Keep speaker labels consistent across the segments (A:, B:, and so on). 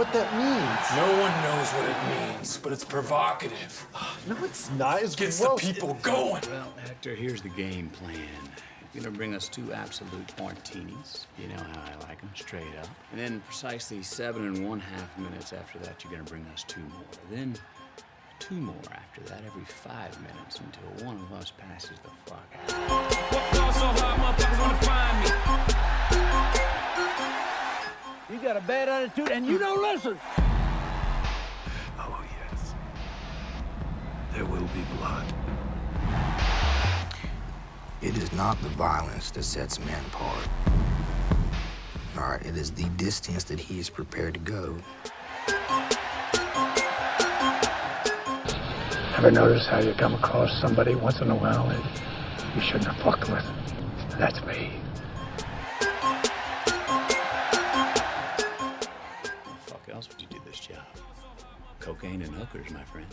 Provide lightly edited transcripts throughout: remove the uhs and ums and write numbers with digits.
A: what that means.
B: No one knows what it means, but it's provocative.
A: No, it's not. It's
B: Gets
A: gross.
B: the people going.
C: Well, Hector, here's the game plan. You're gonna bring us 2 absolute martinis. You know how I like them, straight up. And then precisely 7½ minutes after that, you're gonna bring us 2 more. Then 2 more after that every 5 minutes until one of us passes the fuck out.
D: You got a bad attitude and you don't listen.
E: Oh, yes. There will be blood.
F: It is not the violence that sets man apart. All right, it is the distance that he is prepared to go.
E: Ever notice how you come across somebody once in a while that you shouldn't have fucked with? That's me.
C: How the fuck else would you do this job? Cocaine and hookers, my friend.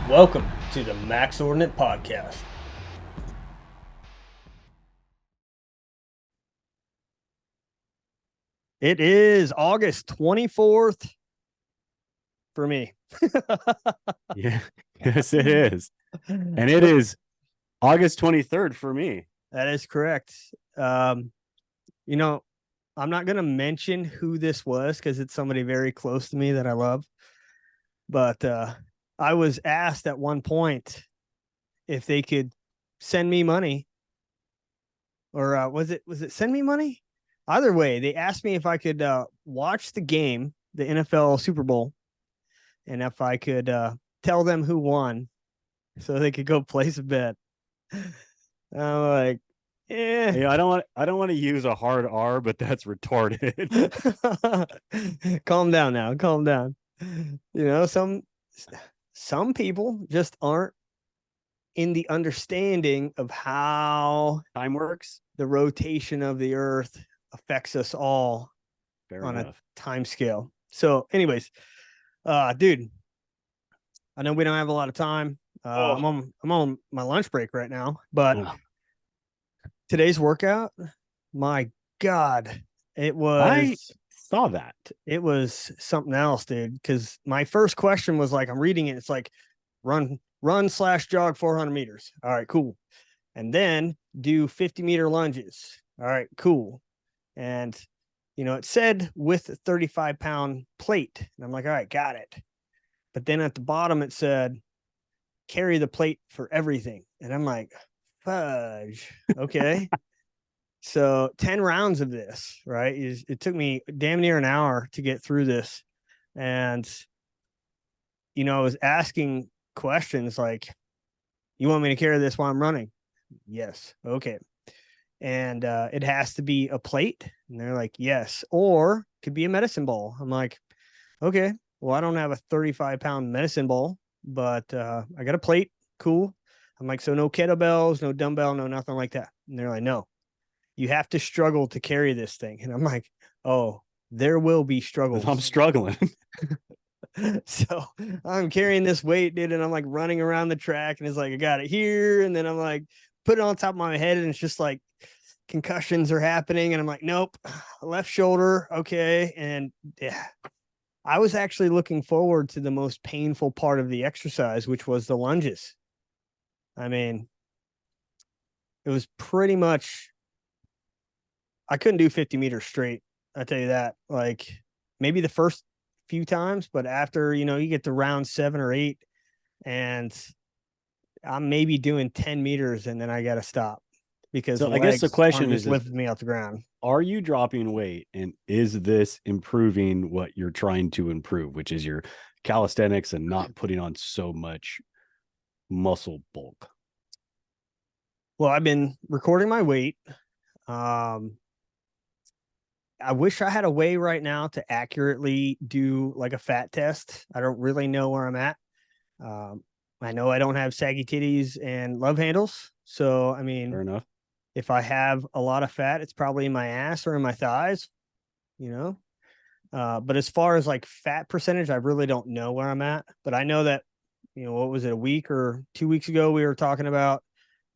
G: Welcome to the Max Ordinate podcast. It is August 24th for me.
H: Yeah, yes, it is. And it is August 23rd for me.
G: That is correct. I'm not going to mention who this was because it's somebody very close to me that I love. But I was asked at one point if they could send me money, or was it send me money? Either way, they asked me if I could watch the game, the NFL Super Bowl, and if I could tell them who won so they could go place a bet. I'm like,
H: Yeah, I don't want to use a hard R, but that's retarded.
G: Calm down now. Calm down. Some people just aren't in the understanding of how
H: Time works.
G: the rotation of the earth affects us all
H: Fair
G: on
H: enough.
G: a time scale. So anyways, dude, I know we don't have a lot of time. I'm on my lunch break right now, but today's workout, my God,
H: I saw that.
G: it was something else, dude. Because my first question was like, I'm reading it. It's like run/jog 400 meters. All right, cool. And then do 50-meter lunges. All right, cool. And, it said with a 35-pound plate. And I'm like, all right, got it. But then at the bottom, it said, carry the plate for everything. And I'm like, fudge. Okay. So 10 rounds of this, right? It took me damn near an hour to get through this. And, I was asking questions like, you want me to carry this while I'm running? Yes. Okay. And it has to be a plate. And they're like, yes. Or it could be a medicine ball. I'm like, okay, well, I don't have a 35-pound medicine ball, but I got a plate. Cool. I'm like, so no kettlebells, no dumbbell, no nothing like that. And they're like, no. You have to struggle to carry this thing. And I'm like, oh, there will be struggles.
H: I'm struggling.
G: So I'm carrying this weight, dude, and I'm like running around the track, and it's like, I got it here. And then I'm like, put it on top of my head, and it's just like concussions are happening. And I'm like, nope, left shoulder. Okay. And yeah, I was actually looking forward to the most painful part of the exercise, which was the lunges. I mean, it was pretty much, I couldn't do 50 meters straight. I tell you that, like maybe the first few times, but after, you get to round 7 or 8 and I'm maybe doing 10 meters and then I got to stop because
H: So I guess the question is
G: lifting me off the ground.
H: Are you dropping weight, and is this improving what you're trying to improve, which is your calisthenics and not putting on so much muscle bulk?
G: Well, I've been recording my weight. I wish I had a way right now to accurately do like a fat test. I don't really know where I'm at. I know I don't have saggy titties and love handles. So, I mean,
H: Fair enough.
G: if I have a lot of fat, it's probably in my ass or in my thighs, But as far as like fat percentage, I really don't know where I'm at. But I know that, what was it, a week or 2 weeks ago, we were talking about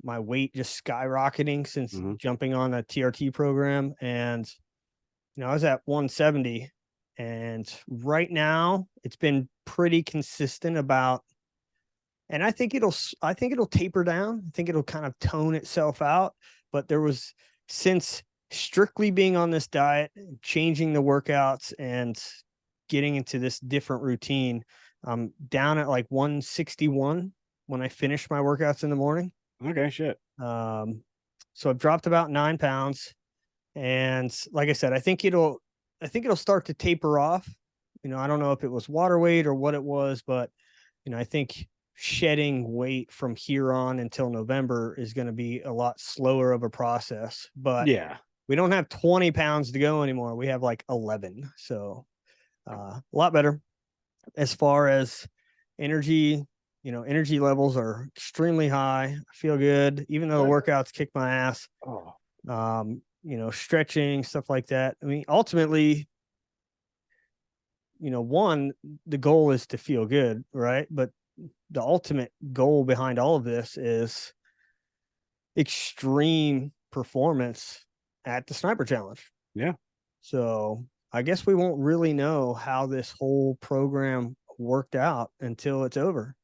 G: my weight just skyrocketing since
H: Mhm.
G: jumping on a TRT program. And, I was at 170, and right now it's been pretty consistent about, and I think it'll taper down. I think it'll kind of tone itself out. But there was, since strictly being on this diet, changing the workouts and getting into this different routine, I'm down at like 161 when I finish my workouts in the morning.
H: Okay, shit.
G: So I've dropped about 9 pounds, and like I said, I think it'll start to taper off. I don't know if it was water weight or what it was, but I think shedding weight from here on until November is going to be a lot slower of a process. But
H: Yeah.
G: we don't have 20 pounds to go anymore. We have like 11. So a lot better as far as energy. Energy levels are extremely high. I feel good, even though the workouts kick my ass. Stretching, stuff like that. I mean, ultimately, one, the goal is to feel good, right? But the ultimate goal behind all of this is extreme performance at the sniper challenge.
H: Yeah.
G: So I guess we won't really know how this whole program worked out until it's over,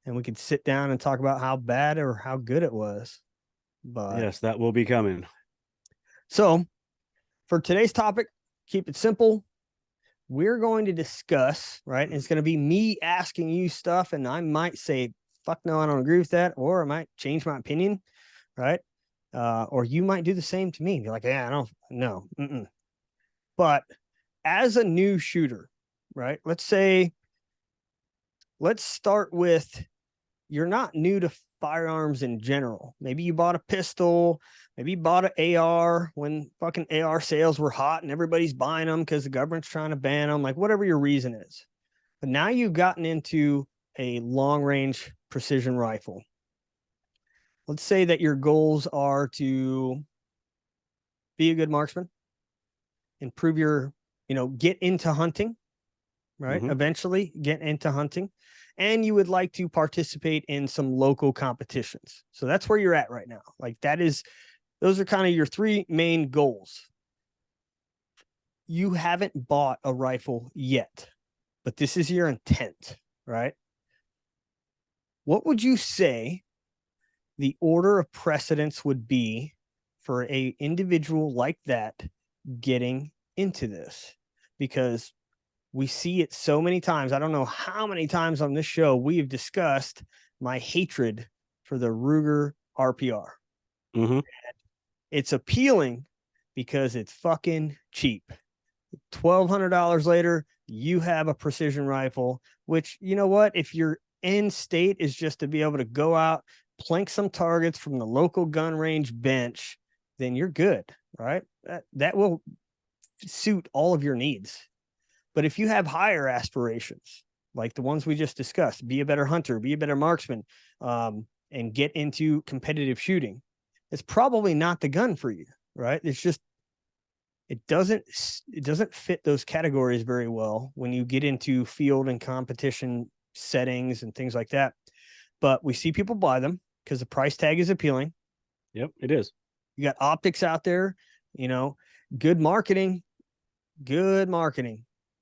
G: and we could sit down and talk about how bad or how good it was. But
H: Yes, that will be coming.
G: so for today's topic, keep it simple. We're going to discuss, right? And it's going to be me asking you stuff, and I might say, fuck no, I don't agree with that. Or I might change my opinion, right? Or you might do the same to me. Be like, yeah, I don't know. But as a new shooter, right? Let's start with, you're not new to firearms in general. Maybe you bought a pistol, maybe you bought an AR when fucking AR sales were hot and everybody's buying them because the government's trying to ban them, like whatever your reason is. But now you've gotten into a long range precision rifle. Let's say that your goals are to be a good marksman, improve your, get into hunting, right?
H: Mhm.
G: Eventually get into hunting. And you would like to participate in some local competitions. So that's where you're at right now. Like those are kind of your 3 main goals. You haven't bought a rifle yet, but this is your intent, right? What would you say the order of precedence would be for a individual like that getting into this? Because we see it so many times. I don't know how many times on this show we've discussed my hatred for the Ruger RPR.
H: Mhm.
G: It's appealing because it's fucking cheap. $1,200 later, you have a precision rifle, which, you know what? If your end state is just to be able to go out, plank some targets from the local gun range bench, then you're good, right? That will suit all of your needs. But if you have higher aspirations, like the ones we just discussed, be a better hunter, be a better marksman, and get into competitive shooting, it's probably not the gun for you, right? It's just, it doesn't fit those categories very well when you get into field and competition settings and things like that. But we see people buy them because the price tag is appealing.
H: Yep, it is.
G: You got optics out there, good marketing.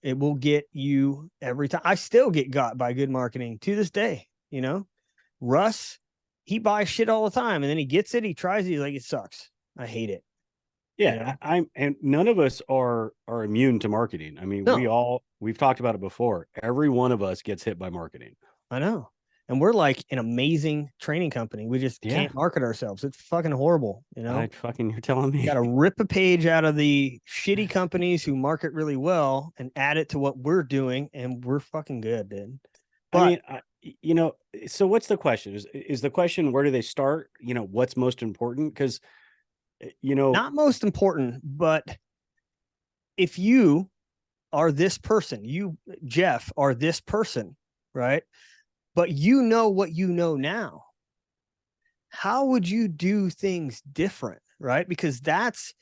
G: It will get you every time. I still get got by good marketing to this day. Russ, he buys shit all the time, and then he gets it, he tries it, he's like, it sucks. I hate it.
H: Yeah, and none of us are immune to marketing. I mean,
G: No.
H: we've talked about it before. Every one of us gets hit by marketing.
G: I know. And we're like an amazing training company. We just can't market ourselves. It's fucking horrible,
H: you're telling me.
G: You got to rip a page out of the shitty companies who market really well and add it to what we're doing, and we're fucking good, dude. But
H: I mean, so what's the question? Is the question, where do they start? What's most important? Because,
G: not most important, but if you are this person, you, Jeff, are this person, right? But you know what you know now. How would you do things different, right? Because that's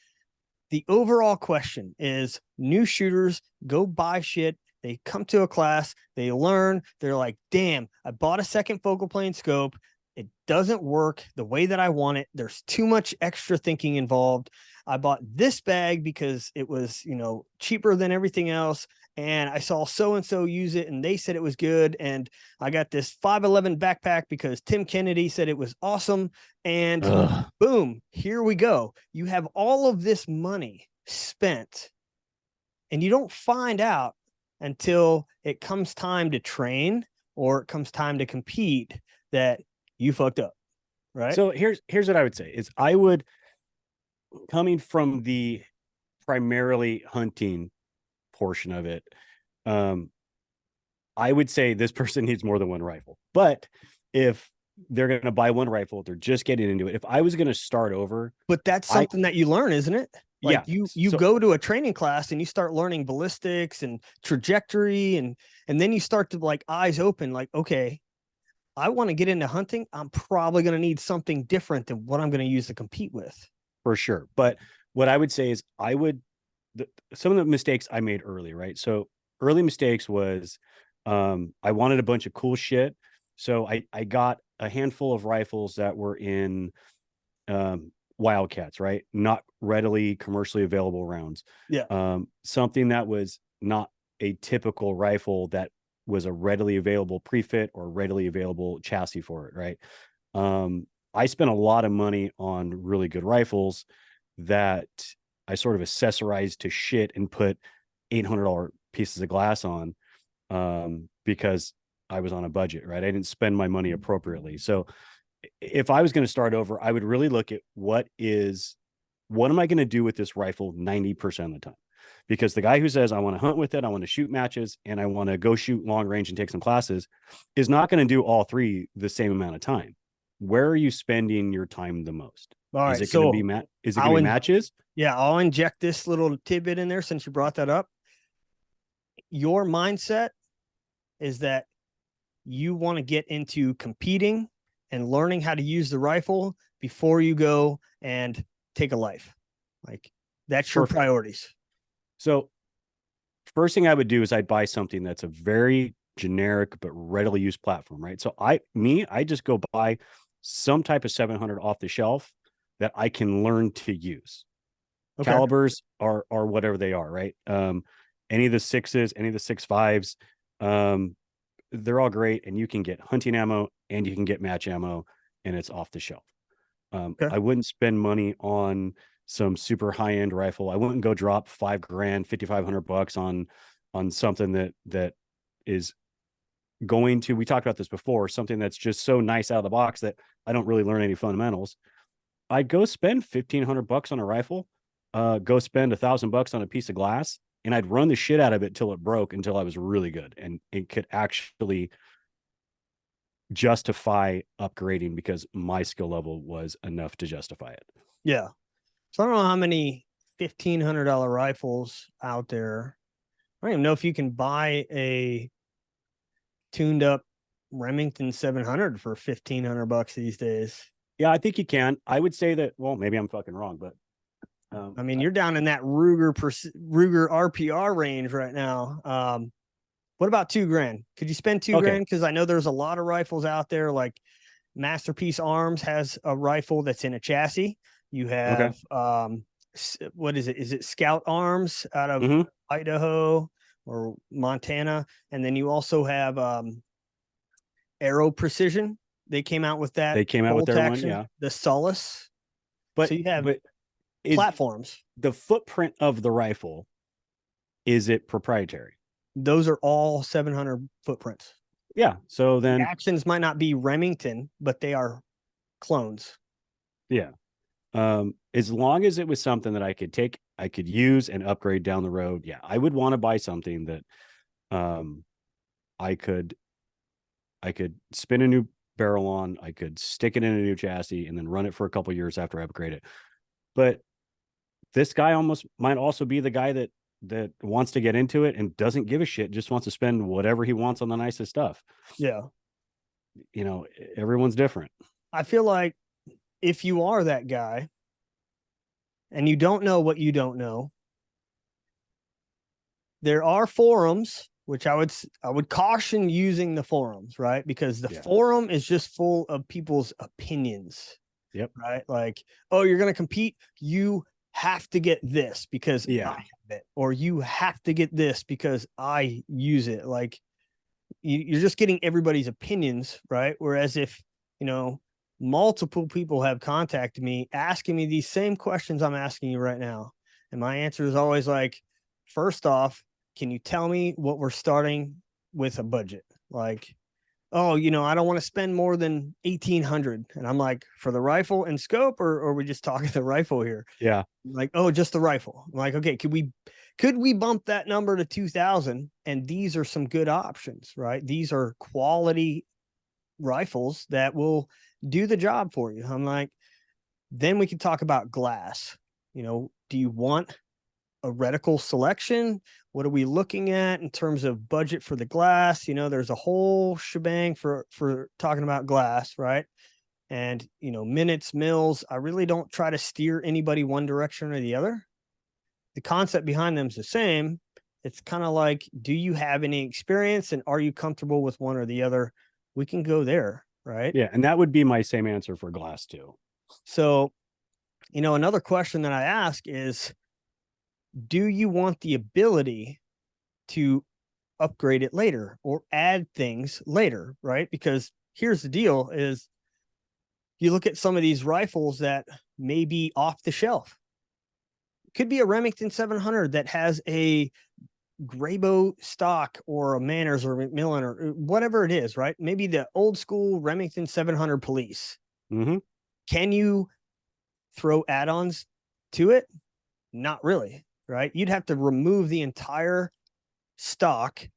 G: the overall question. Is new shooters go buy shit, they come to a class, they learn, they're like, damn, I bought a second focal plane scope, it doesn't work the way that I want it. There's too much extra thinking involved. I bought this bag because it was, you know, cheaper than everything else. And I saw so-and-so use it and they said it was good. And I got this 511 backpack because Tim Kennedy said it was awesome. And boom, here we go. You have all of this money spent and you don't find out until it comes time to train or it comes time to compete that you fucked up. Right.
H: So here's what I would say is I would, coming from the primarily hunting portion of it, I would say this person needs more than one rifle. But if they're going to buy one rifle, they're just getting into it. If I was going to start over,
G: but that's something that you learn, isn't it? Like
H: yeah,
G: you go to a training class and you start learning ballistics and trajectory, and then you start to like eyes open, like, okay, I want to get into hunting. I'm probably going to need something different than what I'm going to use to compete with.
H: For sure. But what I would say is some of the mistakes I made early, right? So early mistakes was I wanted a bunch of cool shit. So I got a handful of rifles that were in Wildcats, right? Not readily commercially available rounds.
G: Yeah.
H: Something that was not a typical rifle that was a readily available pre-fit or readily available chassis for it, right? I spent a lot of money on really good rifles that I sort of accessorized to shit and put $800 pieces of glass on because I was on a budget, right? I didn't spend my money appropriately. So if I was going to start over, I would really look at what am I going to do with this rifle 90% of the time? Because the guy who says, I want to hunt with it, I want to shoot matches, and I want to go shoot long range and take some classes is not going to do all three the same amount of time. Where are you spending your time the most?
G: All right.
H: Is it going to be matches?
G: Yeah. I'll inject this little tidbit in there since you brought that up. Your mindset is that you want to get into competing and learning how to use the rifle before you go and take a life. Like that's your priorities.
H: So first thing I would do is I'd buy something that's a very generic but readily used platform, right? So I just go buy some type of 700 off the shelf that I can learn to use. Okay. Calibers are whatever they are, right? Any of the 6s, any of the 6.5s, they're all great, and you can get hunting ammo and you can get match ammo, and it's off the shelf. I wouldn't spend money on some super high-end rifle. I wouldn't go drop $5,000, $5,500 on something that is going to, we talked about this before, something that's just so nice out of the box that I don't really learn any fundamentals. I'd go spend $1,500 on a rifle, go spend $1,000 on a piece of glass, and I'd run the shit out of it till it broke, until I was really good and it could actually justify upgrading because my skill level was enough to justify it.
G: Yeah. So I don't know how many $1,500 rifles out there. I don't even know if you can buy a tuned up Remington 700 for $1,500 these days.
H: Yeah, I think you can. I would say that, well, maybe I'm fucking wrong, but
G: I mean, you're down in that Ruger RPR range right now. What about $2,000? Could you spend $2,000? Because I know there's a lot of rifles out there. Like Masterpiece Arms has a rifle that's in a chassis. You have what is it? Is it Scout Arms out of Idaho or Montana? And then you also have Aero Precision. They came out with that.
H: They came out with their one, yeah.
G: The Solace.
H: But
G: so you have platforms.
H: The footprint of the rifle, is it proprietary?
G: Those are all 700 footprints.
H: Yeah. So then
G: the actions might not be Remington, but they are clones.
H: Yeah. As long as it was something that I could use and upgrade down the road. Yeah. I would want to buy something that I could spin a new barrel on, I could stick it in a new chassis and then run it for a couple of years after I upgrade it. But this guy might also be the guy that wants to get into it and doesn't give a shit, just wants to spend whatever he wants on the nicest stuff.
G: Yeah.
H: You know, everyone's different.
G: I feel like if you are that guy and you don't know what you don't know, there are forums which I would caution using the forums, right? Because the
H: Yeah.
G: forum is just full of people's opinions.
H: Yep.
G: Right. Like, oh, you're going to compete. You have to get this because
H: Yeah.
G: I have it, or you have to get this because I use it. Like, you're just getting everybody's opinions, right? Whereas if, multiple people have contacted me asking me these same questions I'm asking you right now, and my answer is always like, first off, can you tell me what we're starting with a budget? Like, oh, I don't want to spend more than 1,800. And I'm like, for the rifle and scope, or are we just talking the rifle here?
H: Yeah.
G: Like, oh, just the rifle. I'm like, okay, could we bump that number to 2,000? And these are some good options, right? These are quality rifles that will do the job for you. I'm like, then we can talk about glass. Do you want a reticle selection? What are we looking at in terms of budget for the glass? There's a whole shebang for talking about glass, right? And, minutes, mils, I really don't try to steer anybody one direction or the other. The concept behind them is the same. It's kind of like, do you have any experience and are you comfortable with one or the other? We can go there, right?
H: Yeah. And that would be my same answer for glass too.
G: So, another question that I ask is, do you want the ability to upgrade it later or add things later, right? Because here's the deal is, you look at some of these rifles that may be off the shelf. It could be a Remington 700 that has a Grayboe stock or a Manners or Macmillan or whatever it is, right? Maybe the old school Remington 700 Police.
H: Mm-hmm.
G: Can you throw add-ons to it? Not really, right? You'd have to remove the entire stock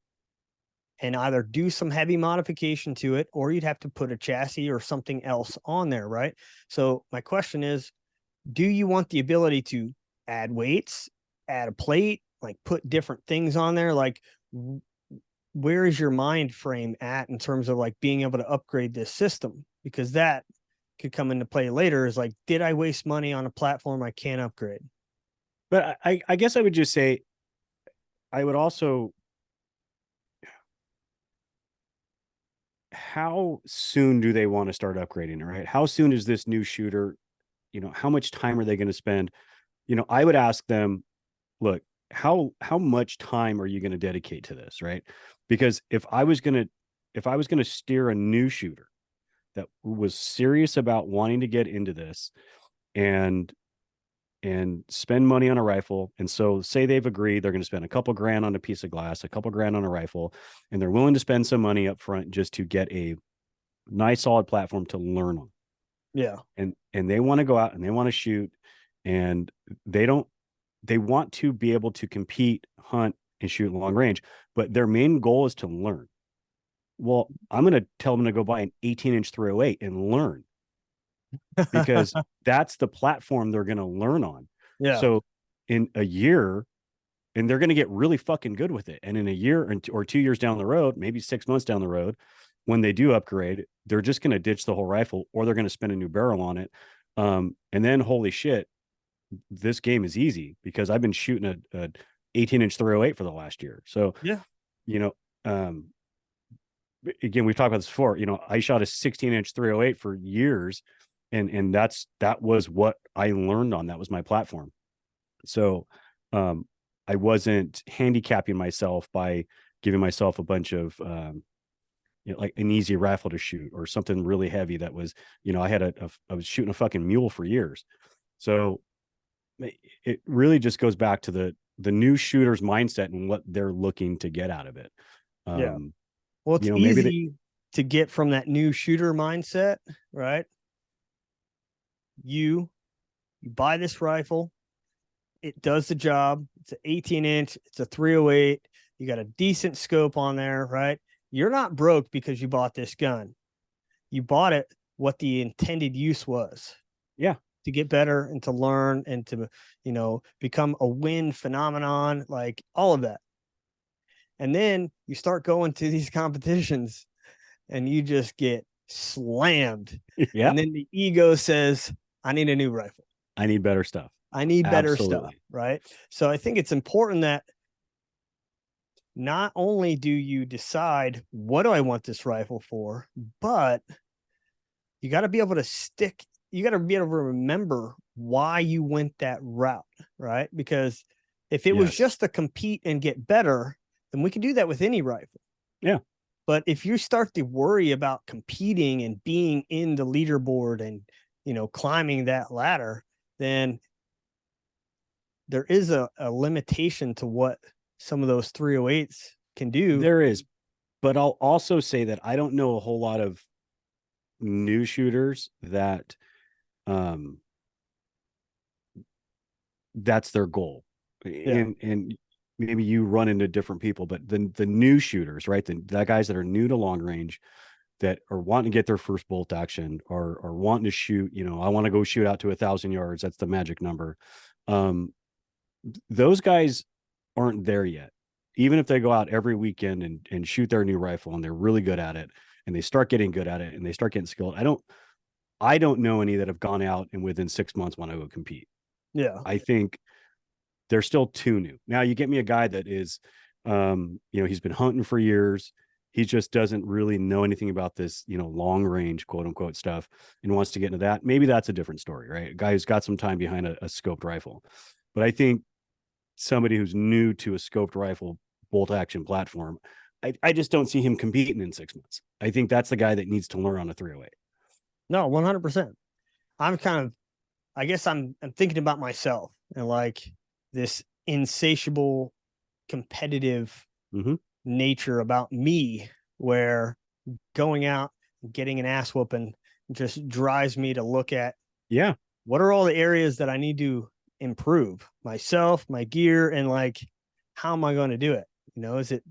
G: and either do some heavy modification to it, or you'd have to put a chassis or something else on there, right? So my question is, do you want the ability to add weights, add a plate, like put different things on there? Like, where is your mind frame at in terms of like being able to upgrade this system? Because that could come into play later, is like, did I waste money on a platform I can't upgrade?
H: But I guess I would just say, I would also, how soon do they want to start upgrading it, right? How soon is this new shooter, how much time are they going to spend? I would ask them, look, how much time are you going to dedicate to this, right? Because if I was going to steer a new shooter that was serious about wanting to get into this and spend money on a rifle, and so say they've agreed they're going to spend a couple grand on a piece of glass, a couple grand on a rifle, and they're willing to spend some money up front just to get a nice solid platform to learn on.
G: Yeah.
H: And they want to go out and they want to shoot, and they want to be able to compete, hunt, and shoot long range, but their main goal is to learn. Well, I'm going to tell them to go buy an 18-inch 308 and learn, because that's the platform they're going to learn on.
G: Yeah.
H: So in a year, and they're going to get really fucking good with it. And in a year or 2 years down the road, maybe 6 months down the road, when they do upgrade, they're just going to ditch the whole rifle, or they're going to spend a new barrel on it. And then, holy shit, this game is easy because I've been shooting a 18-inch 308 for the last year. So,
G: yeah,
H: again, we've talked about this before, I shot a 16-inch 308 for years, and that was what I learned on. That was my platform. So, I wasn't handicapping myself by giving myself a bunch of, like an easy rifle to shoot or something really heavy that was, I was shooting a fucking mule for years. So it really just goes back to the new shooter's mindset and what they're looking to get out of it.
G: Yeah. Well, it's easy to get from that new shooter mindset, right? You buy this rifle, it does the job. It's an 18-inch, it's a 308. You got a decent scope on there, right? You're not broke because you bought this gun. You bought it what the intended use was.
H: Yeah.
G: To get better and to learn and to, become a win phenomenon, like all of that. And then you start going to these competitions and you just get slammed.
H: Yeah.
G: And then the ego says, I need a new rifle.
H: I need better stuff.
G: I need better
H: Absolutely.
G: stuff. Right. So I think it's important that not only do you decide what do I want this rifle for, but you got to be able to stick, you got to be able to remember why you went that route, right? Because if it was
H: Yes.
G: just to compete and get better, then we can do that with any rifle.
H: Yeah.
G: But if you start to worry about competing and being in the leaderboard and, you know, climbing that ladder, then there is a limitation to what some of those 308s can do.
H: There is, but I'll also say that I don't know a whole lot of new shooters that that's their goal. And maybe you run into different people, but the new shooters, right? The guys that are new to long range that are wanting to get their first bolt action or wanting to shoot, you know, I want to go shoot out to 1,000 yards. That's the magic number. Those guys aren't there yet. Even if they go out every weekend and shoot their new rifle and they're really good at it and they start getting good at it and they start getting skilled. I don't know any that have gone out and within 6 months want to go compete.
G: Yeah.
H: I think they're still too new. Now you get me a guy that is, you know, he's been hunting for years. He just doesn't really know anything about this, you know, long range, quote unquote stuff and wants to get into that. Maybe that's a different story, right? A guy who's got some time behind a scoped rifle. But I think somebody who's new to a scoped rifle bolt action platform, I just don't see him competing in 6 months. I think that's the guy that needs to learn on a 308.
G: No, 100%. I'm kind of, I guess I'm thinking about myself and like this insatiable competitive nature about me, where going out and getting an ass whooping just drives me to look at, what are all the areas that I need to improve myself, my gear, and like, how am I going to do it? You know, is it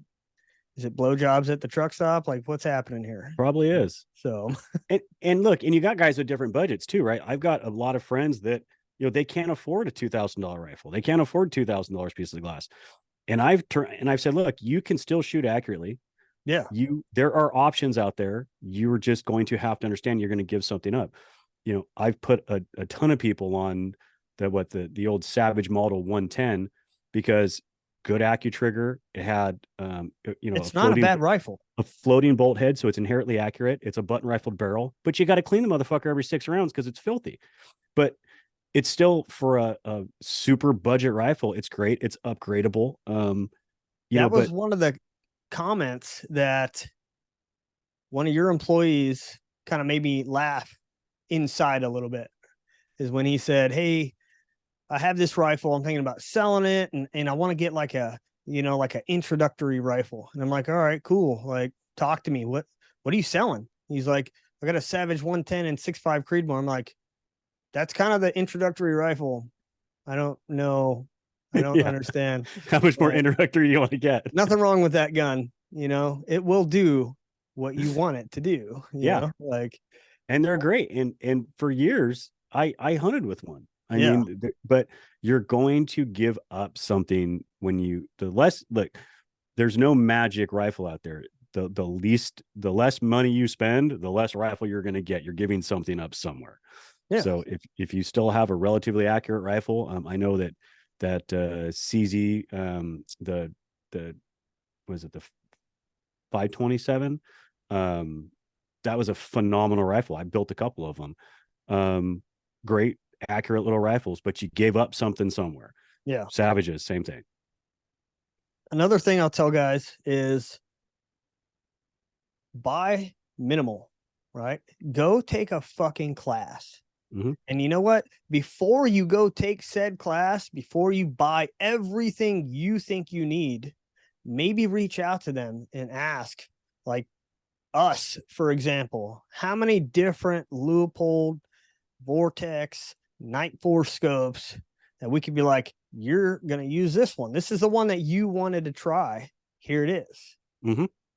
G: blowjobs at the truck stop? Like, what's happening here?
H: Probably is.
G: So,
H: and look, and you got guys with different budgets too, right? I've got a lot of friends that, you know, they can't afford a $2,000 rifle. They can't afford $2,000 piece of glass. And I've said, look, you can still shoot accurately.
G: Yeah.
H: There are options out there. You're just going to have to understand you're going to give something up. You know, I've put a ton of people on the old Savage Model 110 because good AccuTrigger. It had, you know,
G: it's not a bad rifle.
H: A floating bolt head, so it's inherently accurate. It's a button rifled barrel, but you got to clean the motherfucker every 6 rounds because it's filthy. But it's still, for a super budget rifle, it's great. It's upgradable.
G: That was one of the comments that one of your employees kind of made me laugh inside a little bit, is when he said, "Hey, I have this rifle. I'm thinking about selling it, and I want to get like a, you know, like an introductory rifle." And I'm like, "All right, cool. Like, talk to me. What are you selling?" He's like, "I got a Savage 110 and 6.5 Creedmoor." I'm like, "That's kind of the introductory rifle. I don't know. I don't understand.
H: How much more introductory do you want to get?"
G: Nothing wrong with that gun. You know, it will do what you want it to do. You know? Like,
H: and they're great. And for years, I hunted with one. I mean, but you're going to give up something when there's no magic rifle out there. The less money you spend, the less rifle you're going to get. You're giving something up somewhere. Yeah. So if you still have a relatively accurate rifle, I know that CZ, the 527, that was a phenomenal rifle. I built a couple of them. Great, accurate little rifles, but you gave up something somewhere.
G: Yeah.
H: Savages, same thing.
G: Another thing I'll tell guys is buy minimal, right? Go take a fucking class. And you know what? Before you go take said class, before you buy everything you think you need, maybe reach out to them and ask, like us, for example, how many different Leupold, Vortex, Night Force scopes that we could be like, you're going to use this one. This is the one that you wanted to try. Here it is.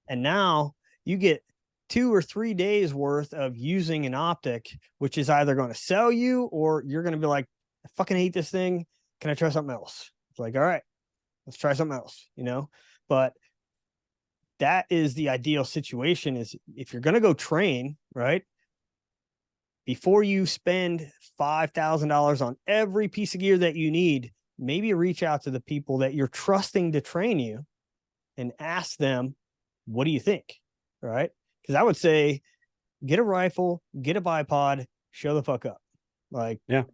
G: And now you get 2 or 3 days worth of using an optic, which is either going to sell you or you're going to be like, I fucking hate this thing. Can I try something else? It's like, all right, let's try something else, you know? But that is the ideal situation, is if you're going to go train, right? Before you spend $5,000 on every piece of gear that you need, maybe reach out to the people that you're trusting to train you and ask them, what do you think? Right? Because I would say, get a rifle, get a bipod, show the fuck up. Like,
H: Yeah.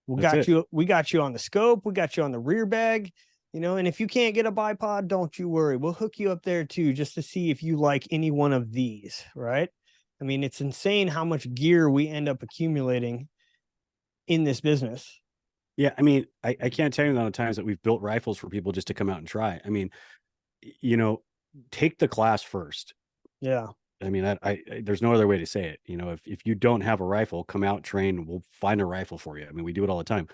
G: we
H: That's
G: got
H: it.
G: you. We got you on the scope. We got you on the rear bag. You know, and if you can't get a bipod, don't you worry. We'll hook you up there too, just to see if you like any one of these. Right? I mean, it's insane how much gear we end up accumulating in this business.
H: Yeah, I mean, I can't tell you the amount of times that we've built rifles for people just to come out and try. I mean, you know, take the class first.
G: Yeah.
H: I mean, I there's no other way to say it. You know, if you don't have a rifle, come out, train, we'll find a rifle for you. I mean, we do it all the time.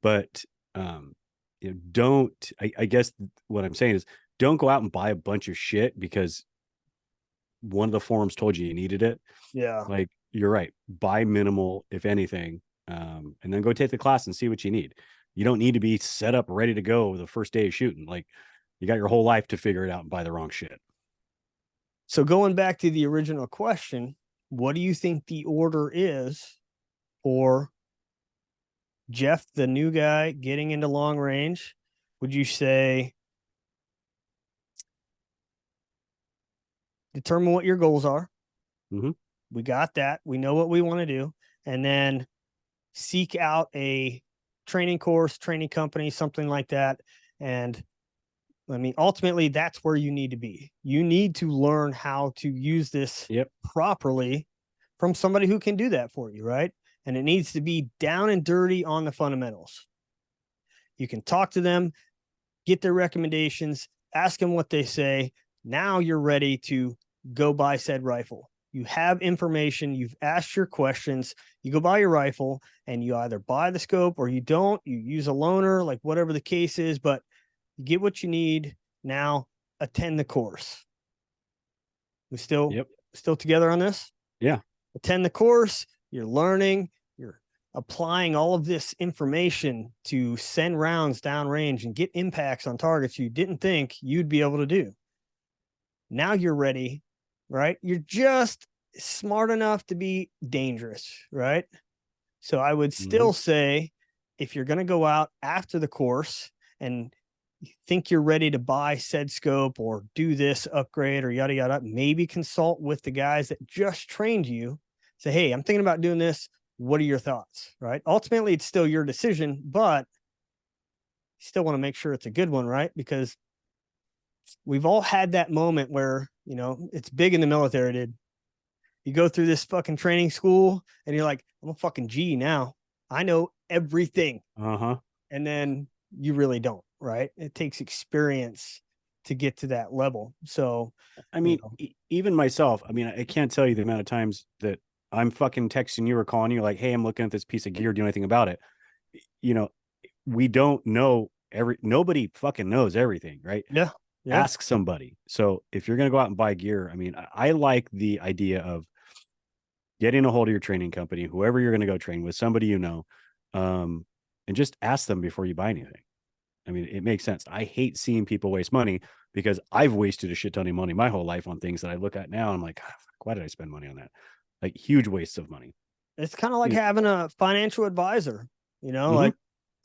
H: But you know, don't I guess what I'm saying is don't go out and buy a bunch of shit because one of the forums told you needed it.
G: Yeah.
H: Like, you're right. Buy minimal, if anything, and then go take the class and see what you need. You don't need to be set up ready to go the first day of shooting. Like, you got your whole life to figure it out and buy the wrong shit.
G: So going back to the original question, what do you think the order is for Jeff, the new guy getting into long range? Would you say determine what your goals are?
H: Mm-hmm.
G: We got that. We know what we want to do. And then seek out a training course, training company, something like that. And I mean, ultimately, that's where you need to be. You need to learn how to use this properly from somebody who can do that for you, right? And it needs to be down and dirty on the fundamentals. You can talk to them, get their recommendations, ask them what they say. Now you're ready to go buy said rifle. You have information, you've asked your questions, you go buy your rifle, and you either buy the scope or you don't, you use a loaner, like whatever the case is, but you get what you need. Now attend the course. We still together on this?
H: Yeah.
G: Attend the course. You're learning. You're applying all of this information to send rounds downrange and get impacts on targets you didn't think you'd be able to do. Now you're ready, right? You're just smart enough to be dangerous, right? So I would still say, if you're going to go out after the course and you think you're ready to buy said scope or do this upgrade or yada, yada, maybe consult with the guys that just trained you. Say, hey, I'm thinking about doing this. What are your thoughts? Right? Ultimately, it's still your decision, but you still want to make sure it's a good one, right? Because we've all had that moment where, you know, it's big in the military, dude. You go through this fucking training school and you're like, I'm a fucking G now. I know everything. And then you really don't, right? It takes experience to get to that level. So,
H: I mean, even myself, I mean, I can't tell you the amount of times that I'm fucking texting you or calling you like, hey, I'm looking at this piece of gear. Do you know anything about it? You know, we don't know nobody fucking knows everything, right?
G: Yeah.
H: Ask somebody. So if you're going to go out and buy gear, I mean, I like the idea of getting a hold of your training company, whoever you're going to go train with, somebody you know, and just ask them before you buy anything. I mean, it makes sense. I hate seeing people waste money because I've wasted a shit ton of money my whole life on things that I look at now. And I'm like, why did I spend money on that? Like, huge wastes of money.
G: It's kind of like having a financial advisor, you know, like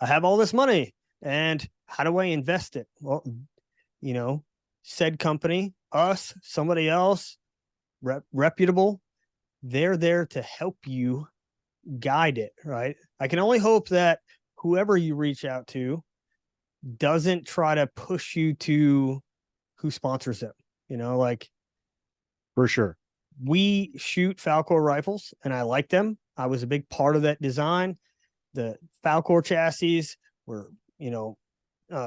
G: I have all this money and how do I invest it? Well, you know, said company, us, somebody else, reputable, they're there to help you guide it, right? I can only hope that whoever you reach out to doesn't try to push you to who sponsors them, you know, like.
H: For sure.
G: We shoot Falcor rifles and I like them. I was a big part of that design. The Falcor chassis were, you know,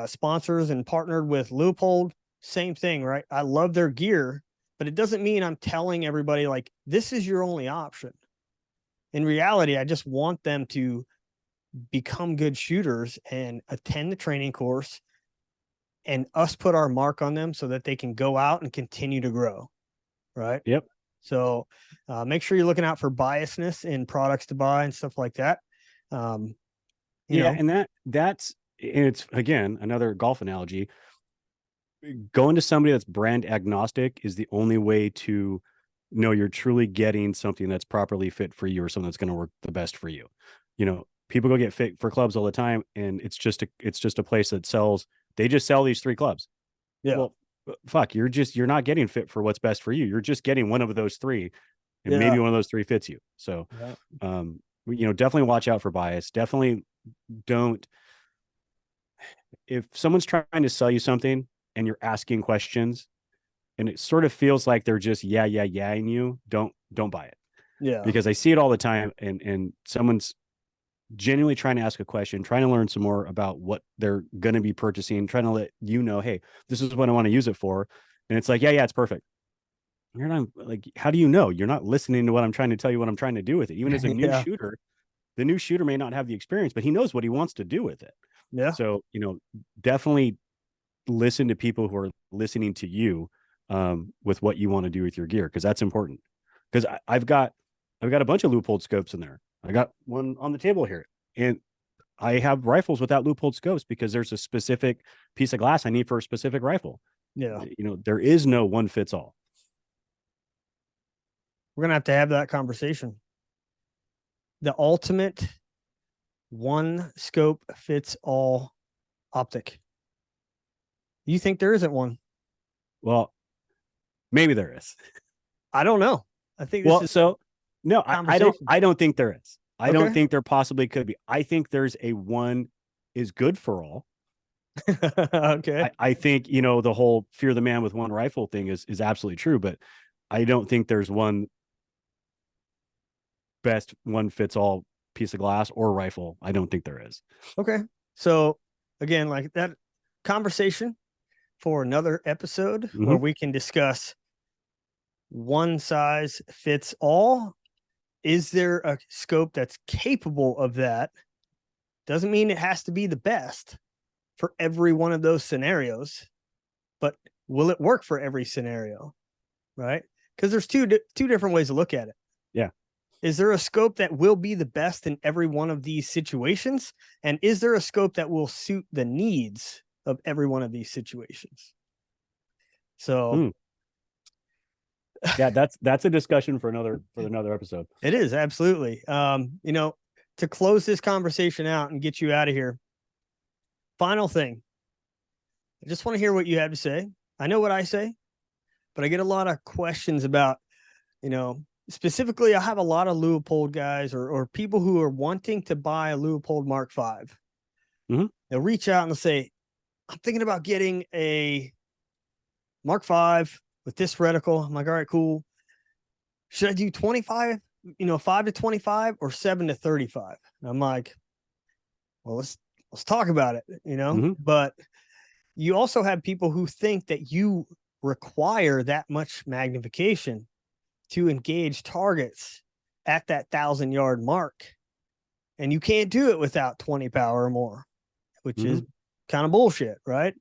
G: sponsors and partnered with Leupold. Same thing, right? I love their gear, but it doesn't mean I'm telling everybody like, this is your only option. In reality, I just want them to become good shooters and attend the training course and us put our mark on them so that they can go out and continue to grow. Right.
H: Yep.
G: So make sure you're looking out for biasness in products to buy and stuff like that. You know.
H: And it's again, another golf analogy. Going to somebody that's brand agnostic is the only way to know you're truly getting something that's properly fit for you or something that's going to work the best for you. You know, people go get fit for clubs all the time and it's just a place that sells, they just sell these 3 clubs.
G: Yeah.
H: Well, fuck, you're not getting fit for what's best for you. You're just getting one of those three, and maybe one of those three fits you. So, definitely watch out for bias. Definitely don't. If someone's trying to sell you something and you're asking questions, and it sort of feels like they're just yaing you, don't buy it.
G: Yeah.
H: Because I see it all the time, and someone's genuinely trying to ask a question, trying to learn some more about what they're going to be purchasing, trying to let you know, hey, this is what I want to use it for. And it's like, yeah, it's perfect. You're not like, how do you know? You're not listening to what I'm trying to tell you, what I'm trying to do with it. Even as a new shooter, the new shooter may not have the experience, but he knows what he wants to do with it.
G: Yeah.
H: So, definitely listen to people who are listening to you with what you want to do with your gear, because that's important. Because I've got a bunch of loopholed scopes in there. I got one on the table here, and I have rifles without loopholed scopes because there's a specific piece of glass I need for a specific rifle.
G: Yeah.
H: There is no one fits all.
G: We're going to have that conversation. The ultimate one scope fits all optic. You think there isn't one?
H: Well, maybe there is.
G: I don't know. I think
H: I don't think there is. I
G: Okay.
H: don't think there possibly could be. I think there's a one is good for all.
G: Okay.
H: I think, the whole fear the man with one rifle thing is absolutely true, but I don't think there's one best one fits all piece of glass or rifle. I don't think there is.
G: Okay. So again, like that conversation for another episode where we can discuss one size fits all. Is there a scope that's capable of that? Doesn't mean it has to be the best for every one of those scenarios, but will it work for every scenario? Right? Because there's two different ways to look at it.
H: Yeah.
G: Is there a scope that will be the best in every one of these situations? And is there a scope that will suit the needs of every one of these situations? So
H: yeah, that's a discussion for another episode.
G: It is, absolutely. To close this conversation out and get you out of here, final thing. I just want to hear what you have to say. I know what I say, but I get a lot of questions about, specifically, I have a lot of Leupold guys or people who are wanting to buy a Leupold Mark V.
H: Mm-hmm.
G: They'll reach out and they'll say, I'm thinking about getting a Mark V with this reticle. I'm like, all right, cool. Should I do 25, 5 to 25 or 7 to 35? And I'm like, well, let's talk about it, but you also have people who think that you require that much magnification to engage targets at that 1,000-yard mark. And you can't do it without 20 power or more, which is kind of bullshit, right?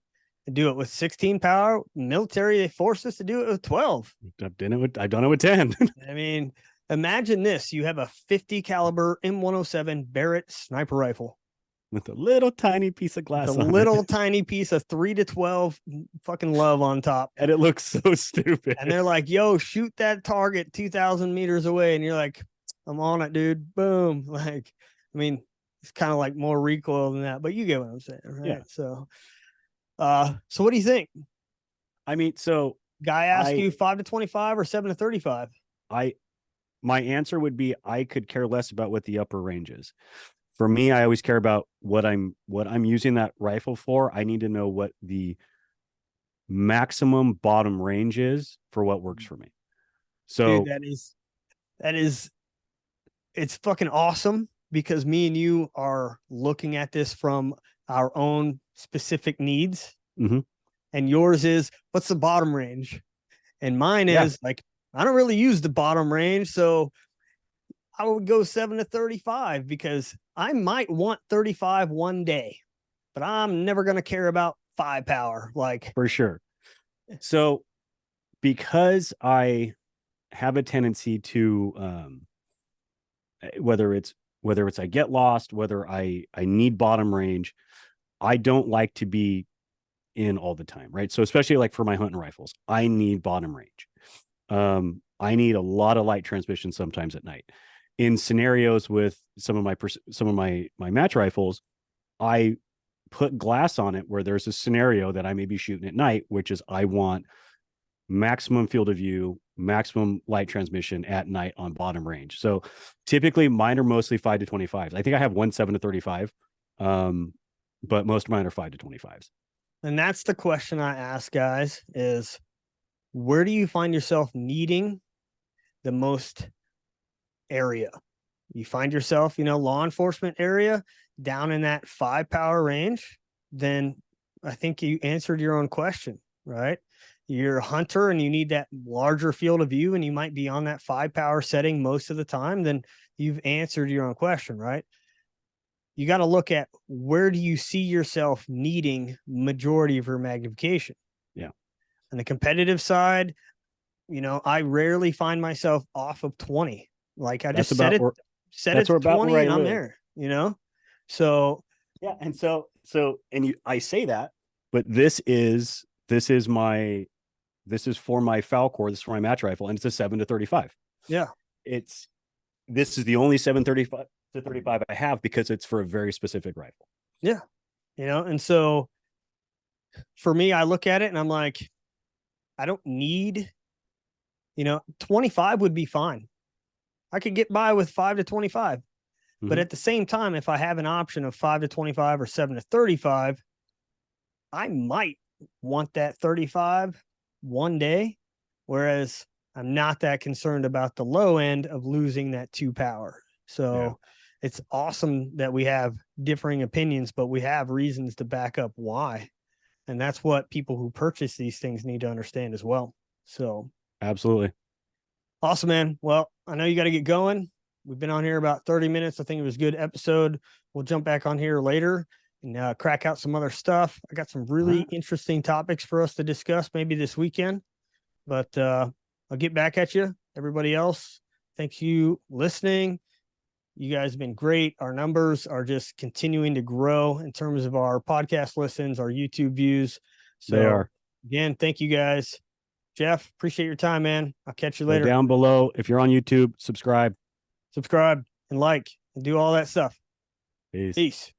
G: And do it with 16 power. Military, they forced us to do it with 12.
H: I've done it with 10.
G: I mean, imagine this. You have a 50 caliber M107 Barrett sniper rifle.
H: With a little tiny piece of glass
G: With a
H: on
G: little
H: it.
G: tiny piece of 3 to 12 fucking love on top.
H: And it looks so stupid.
G: And they're like, yo, shoot that target 2,000 meters away. And you're like, I'm on it, dude. Boom. Like, I mean, it's kind of like more recoil than that, but you get what I'm saying, right?
H: Yeah.
G: So what do you think?
H: I mean, so
G: guy asked you 5 to 25 or 7 to 35.
H: My answer would be, I could care less about what the upper range is. For me, I always care about what I'm using that rifle for. I need to know what the maximum bottom range is for what works for me. So
G: dude, that is it's fucking awesome, because me and you are looking at this from our own specific needs. And yours is, what's the bottom range? And mine is like, I don't really use the bottom range. So I would go 7 to 35 because I might want 35 one day, but I'm never going to care about 5 power. Like,
H: for sure. So because I have a tendency to, whether it's I get lost, whether I need bottom range, I don't like to be in all the time, right? So especially like for my hunting rifles, I need bottom range. I need a lot of light transmission sometimes at night. In scenarios with some of my match rifles, I put glass on it where there's a scenario that I may be shooting at night, which is I want maximum field of view, maximum light transmission at night on bottom range. So typically mine are mostly 5 to 25s. I think I have one 7 to 35, but most of mine are 5 to 25s.
G: And that's the question I ask guys is, where do you find yourself needing the most area? You find yourself, law enforcement area down in that 5 power range, then I think you answered your own question, right? You're a hunter and you need that larger field of view, and you might be on that 5 power setting most of the time, then you've answered your own question, right? You got to look at, where do you see yourself needing majority of your magnification?
H: Yeah.
G: On the competitive side, I rarely find myself off of 20. Like I just set it to 20 and I'm there, So
H: yeah. And so I say that, but this is for my foul core, this is for my match rifle, and it's a 7 to 35.
G: Yeah.
H: This is the only 735 to 35 I have, because it's for a very specific rifle.
G: Yeah. And so for me, I look at it and I'm like, I don't need, 25 would be fine. I could get by with 5 to 25. But at the same time, if I have an option of 5 to 25 or 7 to 35, I might want that 35 one day, whereas I'm not that concerned about the low end of losing that 2 power. So it's awesome that we have differing opinions, but we have reasons to back up why. And that's what people who purchase these things need to understand as well. So
H: absolutely.
G: Awesome, man. Well, I know you got to get going. We've been on here about 30 minutes. I think it was a good episode. We'll jump back on here later and crack out some other stuff. I got some really interesting topics for us to discuss maybe this weekend, but I'll get back at you. Everybody else, thank you listening. You guys have been great. Our numbers are just continuing to grow in terms of our podcast listens, our YouTube views. So
H: they are.
G: Again, thank you guys. Jeff, appreciate your time, man. I'll catch you later.
H: Down below, if you're on YouTube, subscribe
G: And like and do all that stuff.
H: Peace.
G: Peace.